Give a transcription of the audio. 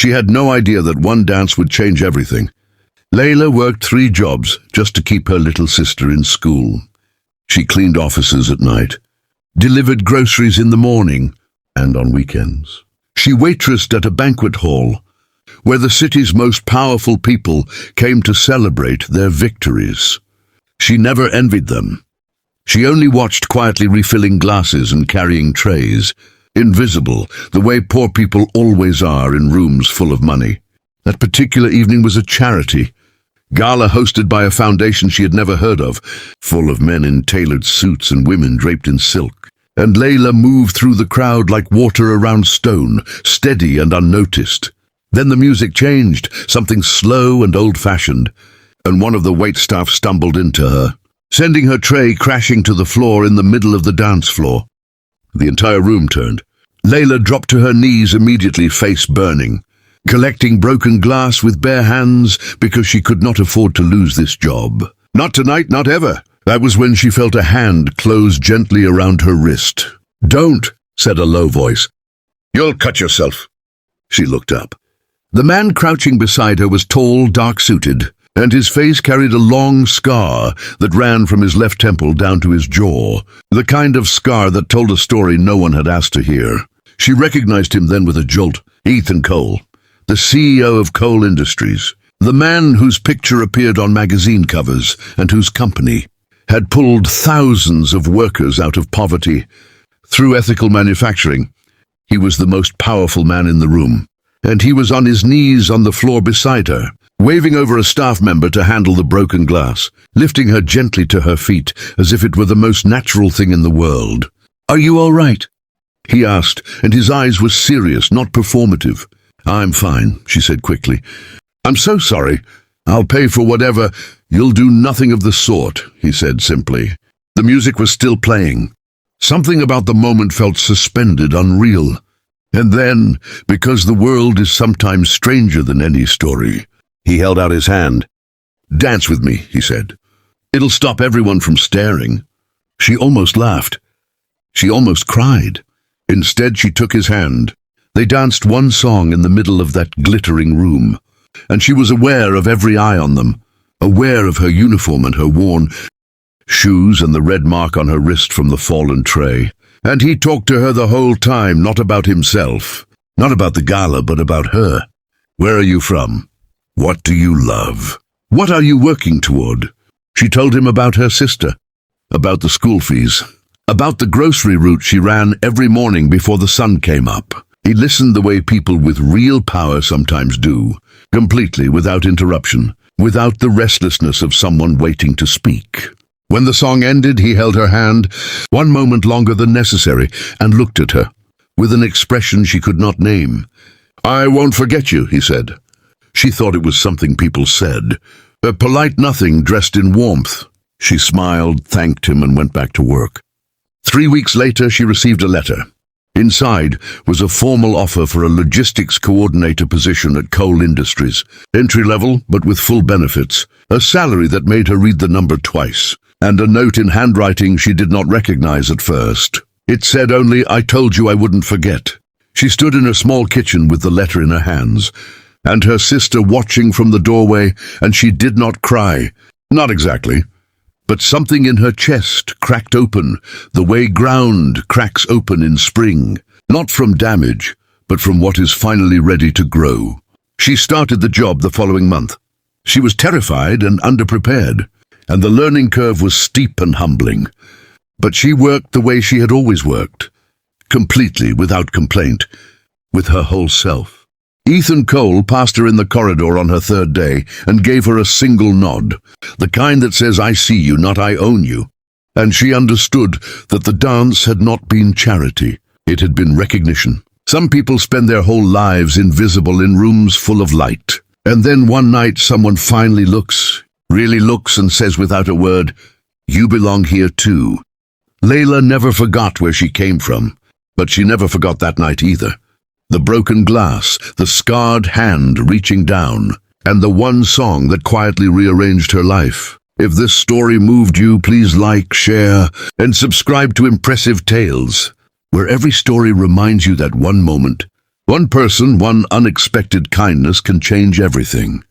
She had no idea that one dance would change everything. Layla worked 3 jobs just to keep her little sister in school. She cleaned offices at night, delivered groceries in the morning, and on weekends. She waitressed at a banquet hall, where the city's most powerful people came to celebrate their victories. She never envied them. She only watched, quietly refilling glasses and carrying trays, invisible, the way poor people always are in rooms full of money. That particular evening was a charity gala hosted by a foundation she had never heard of, full of men in tailored suits and women draped in silk. And Layla moved through the crowd like water around stone, steady and unnoticed. Then the music changed, something slow and old-fashioned, and one of the waitstaff stumbled into her, sending her tray crashing to the floor in the middle of the dance floor. The entire room turned. Layla dropped to her knees immediately, face burning, collecting broken glass with bare hands because she could not afford to lose this job. Not tonight, not ever. That was when she felt a hand close gently around her wrist. "Don't," said a low voice. "You'll cut yourself." She looked up. The man crouching beside her was tall, dark-suited, and his face carried a long scar that ran from his left temple down to his jaw, the kind of scar that told a story no one had asked to hear. She recognized him then with a jolt. Ethan Cole, the CEO of Cole Industries, the man whose picture appeared on magazine covers and whose company had pulled thousands of workers out of poverty through ethical manufacturing. He was the most powerful man in the room, and he was on his knees on the floor beside her, waving over a staff member to handle the broken glass, lifting her gently to her feet as if it were the most natural thing in the world. "Are you all right?" he asked, and his eyes were serious, not performative. "I'm fine," she said quickly. "I'm so sorry. I'll pay for whatever." "You'll do nothing of the sort," he said simply. The music was still playing. Something about the moment felt suspended, unreal. And then, because the world is sometimes stranger than any story, he held out his hand. "Dance with me," he said. "It'll stop everyone from staring." She almost laughed. She almost cried. Instead, she took his hand. They danced one song in the middle of that glittering room, and she was aware of every eye on them, aware of her uniform and her worn shoes and the red mark on her wrist from the fallen tray. And he talked to her the whole time, not about himself, not about the gala, but about her. "Where are you from? What do you love? What are you working toward?" She told him about her sister, about the school fees, about the grocery route she ran every morning before the sun came up. He listened the way people with real power sometimes do, completely, without interruption, without the restlessness of someone waiting to speak. When the song ended, he held her hand one moment longer than necessary and looked at her, with an expression she could not name. "I won't forget you," he said. She thought it was something people said, a polite nothing dressed in warmth. She smiled, thanked him, and went back to work. 3 weeks later, she received a letter. Inside was a formal offer for a logistics coordinator position at Cole Industries, entry-level but with full benefits, a salary that made her read the number twice, and a note in handwriting she did not recognize at first. It said only, "I told you I wouldn't forget." She stood in her small kitchen with the letter in her hands, and her sister watching from the doorway, and she did not cry. Not exactly. But something in her chest cracked open, the way ground cracks open in spring, not from damage, but from what is finally ready to grow. She started the job the following month. She was terrified and underprepared, and the learning curve was steep and humbling. But she worked the way she had always worked, completely, without complaint, with her whole self. Ethan Cole passed her in the corridor on her 3rd day and gave her a single nod, the kind that says, "I see you, not I own you." And she understood that the dance had not been charity. It had been recognition. Some people spend their whole lives invisible in rooms full of light. And then one night someone finally looks, really looks, and says without a word, "You belong here too." Layla never forgot where she came from, but she never forgot that night either. The broken glass, the scarred hand reaching down, and the one song that quietly rearranged her life. If this story moved you, please like, share, and subscribe to Impressive Tales, where every story reminds you that one moment One person, one unexpected kindness can change everything.